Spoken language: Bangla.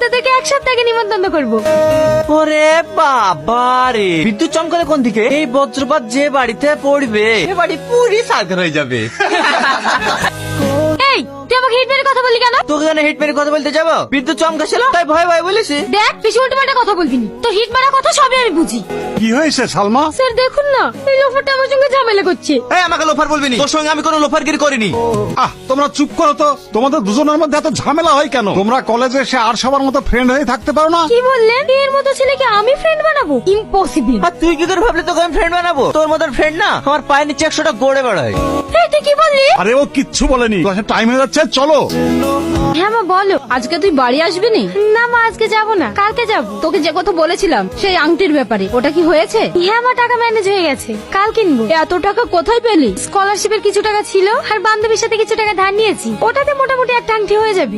তোদেরকে এক সপ্তাহ আগে নিমন্ত্রণ করবো। ওরে বাবা রে, বিদ্যুৎ চমকালে কোন দিকে? এই বজ্রপাত যে বাড়িতে পড়বে সে বাড়ি পুরি সাগর হয়ে যাবে। এই তুই আমাকে হিট মেরে কথা বললি কেন? তোকে কেন হিট মেরে কথা বলতে যাবো? বিদ্যুৎ চমকাছিল তাই ভয় ভয় বলেছি। দেখ বেশি উল্টো পাল্টা কথা বলবি না, তোর হিট মারা কথা সবই আমি বুঝি। কি হয়েছে সালমা? স্যার দেখুন না, এই লোফারটা আমার সঙ্গে ঝামেলা করছে। এই আমাকে লোফার বলবি নি, তোর সঙ্গে আমি কোনো লোফারগিরি করিনি। তোমরা চুপ করো তো। তোমাদের দুজনের মধ্যে এত ঝামেলা হয় কেন? তোমরা কলেজে এসে আর সবার মতো ফ্রেন্ড হয়ে থাকতে পারো না? কি বললেন? এর মতো ছেলেকে আমি ফ্রেন্ড বানাবো? ইম্পসিবল। আর তুই কি করে ভাবলি তোকে আমি ফ্রেন্ড বানাবো? তোর মতন ফ্রেন্ড না আমার পায়ের নিচে 100টা গড়ে বেড়ায়। এই তুই কি বললি? আরে ও কিচ্ছু বলেনি। ক্লাসে টাইম হয়ে যাচ্ছে, চলো। হ্যাঁ মা বলো, আজকে তুই বাড়ি আসবি নি? না মা আজকে যাব না, কালকে যাব। তোকে যে কথা বলেছিলাম সেই আংটির ব্যাপারে, ওটা কি হয়েছে? হ্যাঁ মা টাকা ম্যানেজ হয়ে গেছে, কাল কিনবো। এত টাকা কোথায় পেলি? স্কলারশিপের কিছু টাকা ছিল আর বান্ধবীর সাথে কিছু টাকা ধার নিয়েছি, ওটাতে মোটামুটি একটা আংটি হয়ে যাবে।